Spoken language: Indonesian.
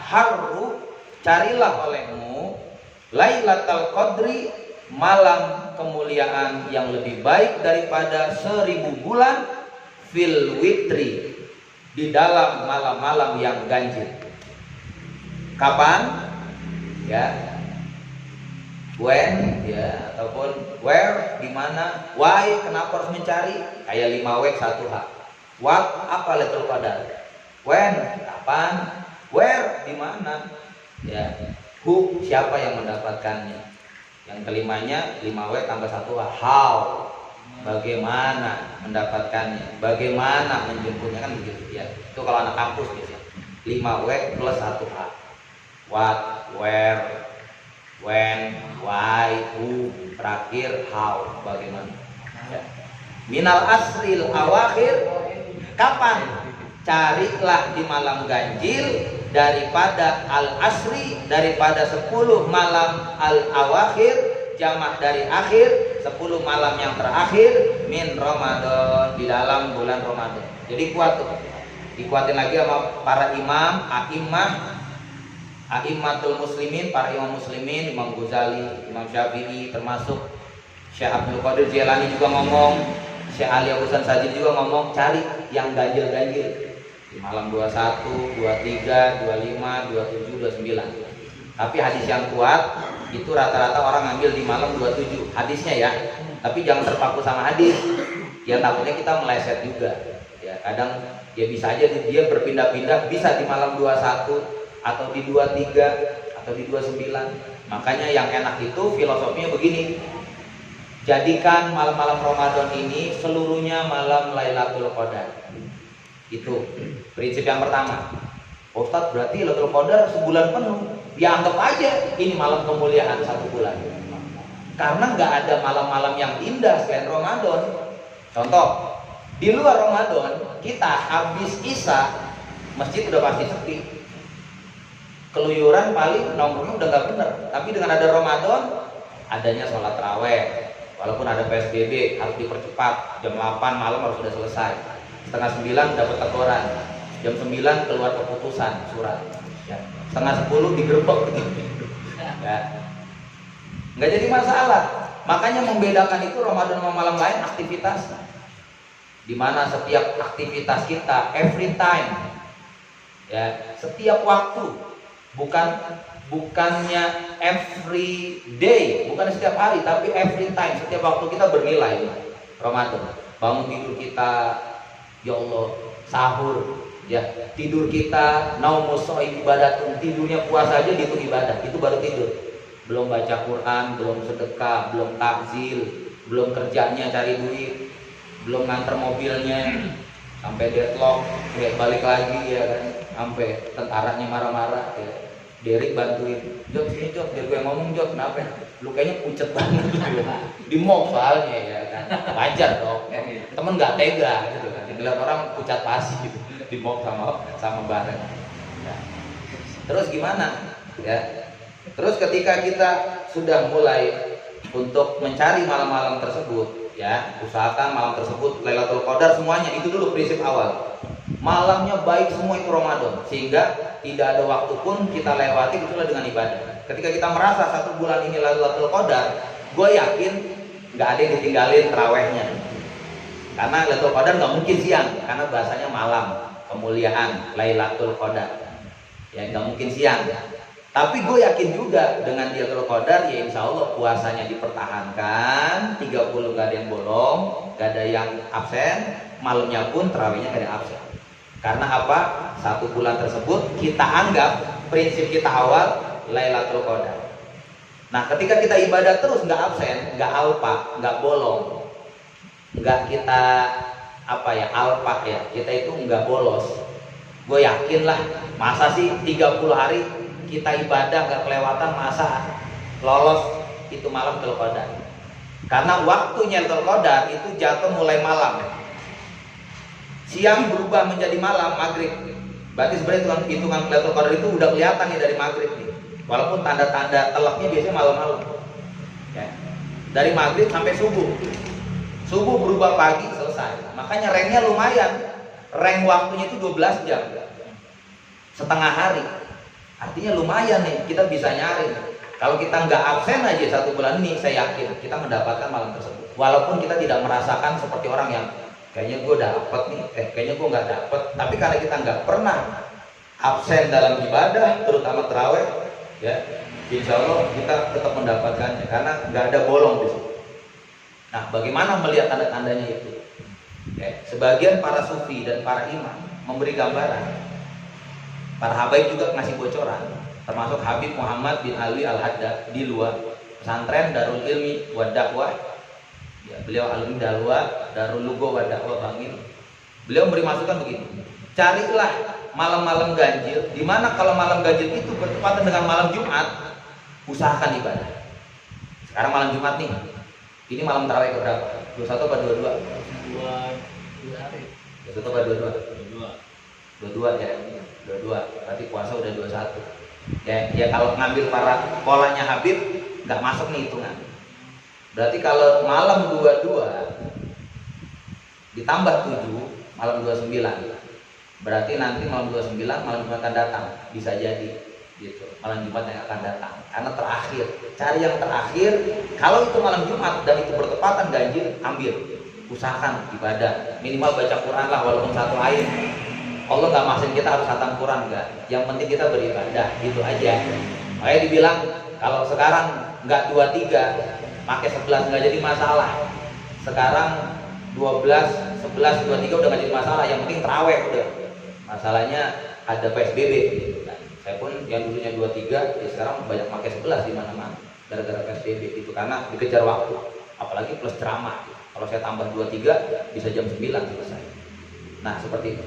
haru, carilah olehmu Lailatul Qadri, malam kemuliaan yang lebih baik daripada 1000 bulan, fil witri, di dalam malam-malam yang ganjil. Kapan? Ya, when, ya, ataupun where, di mana, why, kenapa harus mencari? Kayak 5W 1H. What, apa Lailatul Qadar? When, kapan? Where, di mana? Ya, who, siapa yang mendapatkannya? Yang kelimanya 5W tambah 1H. How, bagaimana mendapatkannya? Bagaimana menjemputnya, kan begitu ya. Itu kalau anak kampus biasanya 5W plus 1H. What, where, when, why, who, terakhir how, bagaimana. Ya. Minal asril awakhir, kapan? Carilah di malam ganjil daripada al asri, daripada 10 malam al awakhir, jamak dari akhir, 10 malam yang terakhir min Ramadan, di dalam bulan Ramadan. Jadi kuat tuh, dikuatin lagi sama para imam, a'immatul muslimin, para imam muslimin, Imam Ghazali, Imam Syafi'i, termasuk Syekh Abdul Qadir Jailani juga ngomong, Syekh Ali Hasan Sajid juga ngomong, cari yang ganjil-ganjil di malam 21, 23, 25, 27, 29. Tapi hadis yang kuat itu rata-rata orang ngambil di malam 27 hadisnya ya. Tapi jangan terpaku sama hadis, ya takutnya kita meleset juga. Ya kadang ya bisa aja dia berpindah-pindah, bisa di malam 21 atau di 23 atau di 29. Makanya yang enak itu filosofinya begini. Jadikan malam-malam Ramadan ini seluruhnya malam Lailatul Qadar. Itu prinsip yang pertama. Ustadz, berarti Lailatul Qadar sebulan penuh. Ya anggap aja ini malam kemuliaan 1 bulan. Karena nggak ada malam-malam yang indah selain Ramadan. Contoh, di luar Ramadan kita habis Isya masjid udah pasti sepi. Keluyuran paling nongkrongnya udah nggak bener. Tapi dengan ada Ramadan, adanya sholat raweh. Walaupun ada PSBB harus dipercepat. Jam 8 malam harus sudah selesai. Setengah 9 dapat teguran. Jam 9 keluar keputusan surat. Ya. Setengah 10 digerebek. Ya. Nggak jadi masalah. Makanya membedakan itu Ramadan sama malam lain aktivitas. Dimana setiap aktivitas kita every time, ya, setiap waktu, bukannya every day, bukan setiap hari, tapi every time, setiap waktu kita bernilai. Ramadan, bangun tidur kita, ya Allah, sahur, ya, tidur kita, naumus shaim ibadatun, tidurnya puasa aja itu ibadah, itu baru tidur. Belum baca Quran, belum sedekah, belum takjil, belum kerjanya cari duit, belum nganter mobilnya sampai deadlock, ya balik lagi ya kan, sampai tentaranya marah-marah ya. Derek bantuin, Jod sini Jod, biar gue ngomong Jod, kenapa? Lu kayaknya pucet banget gitu. Di mob soalnya ya kan, wajar dong. Temen nggak tega gitu kan, dilihat orang pucat pasi gitu, di mob sama bareng. Ya. Terus gimana? Ya. Terus ketika kita sudah mulai untuk mencari malam-malam tersebut, ya usahakan malam tersebut Lailatul Qadar semuanya, itu dulu prinsip awal. Malamnya baik semua itu Ramadan, sehingga tidak ada waktu pun kita lewati kecuali dengan ibadah. Ketika kita merasa 1 bulan ini Lailatul Qadar, gue yakin nggak ada yang ditinggalin tarawehnya. Karena Lailatul Qadar nggak mungkin siang, karena bahasanya malam kemuliaan Lailatul Qadar. Ya nggak mungkin siang. Tapi gue yakin juga dengan Lailatul Qadar, ya insya Allah puasanya dipertahankan, 30 gak ada yang bolong, gak ada yang absen, malamnya pun tarawihnya gak ada yang absen. Karena apa? 1 bulan tersebut kita anggap prinsip kita awal Lailatul Qadar. Nah ketika kita ibadah terus gak absen, gak alpa, gak bolong, gak kita alpa ya, kita itu gak bolos. Gue yakin lah, masa sih 30 hari kita ibadah gak kelewatan, masa lolos itu malam Lailatul Qadar. Karena waktunya Lailatul Qadar itu jatuh mulai malam. Siang berubah menjadi malam, maghrib. Berarti sebenarnya hitungan Lailatul Qadar itu udah kelihatan nih dari maghrib nih. Walaupun tanda-tanda telaknya biasanya malam-malam. Ya. Dari maghrib sampai subuh. Subuh berubah pagi, selesai. Makanya ranknya lumayan. Rank waktunya itu 12 jam. Setengah hari. Artinya lumayan nih, kita bisa nyari. Kalau kita nggak absen aja 1 bulan ini, saya yakin kita mendapatkan malam tersebut. Walaupun kita tidak merasakan seperti orang yang kayaknya gue dapet nih, kayaknya gue nggak dapet. Tapi karena kita nggak pernah absen dalam ibadah, terutama terawih, ya, insya Allah kita tetap mendapatkannya karena nggak ada bolong di situ. Nah, bagaimana melihat tanda-tandanya itu? Ya, sebagian para sufi dan para imam memberi gambaran. Para habaib juga ngasih bocoran, termasuk Habib Muhammad bin Alwi Al-Haddad di luar pesantren Darul Ilmi wa Dakwah. Ya, beliau alumni Darul Lugo wa Dakwah Bangil. Beliau memberi masukan begini: carilah malam-malam ganjil, di mana kalau malam ganjil itu bertepatan dengan malam Jumat, usahakan ibadah. Sekarang malam Jumat nih, ini malam tarawih berapa? 21 atau 22? 21 atau 22? 22 ya. 22, berarti puasa udah 21. Ya kalau ngambil para polanya Habib nggak masuk nih hitungan. Berarti kalau malam 22 ditambah 7, malam 29. Berarti nanti malam 29 malam Jumat akan datang, bisa jadi gitu. Malam Jumat yang akan datang. Karena terakhir, cari yang terakhir. Kalau itu malam Jumat dan itu bertepatan ganjil, ambil. Usahakan ibadah, minimal baca Quran lah walaupun 1 ayat. Allah nggak maksin kita harus khatam Quran, enggak. Yang penting kita beribadah, gitu aja. Makanya dibilang kalau sekarang nggak 23, pakai 11 nggak jadi masalah. Sekarang 12, 11, 23 udah nggak jadi masalah. Yang penting terawih udah. Masalahnya ada PSBB gitu kan. Saya pun yang dulunya 23, ya sekarang banyak pakai 11 di mana-mana gara-gara PSBB itu karena dikejar waktu. Apalagi plus ceramah. Kalau saya tambah 23 bisa jam 9 selesai. Nah, seperti itu.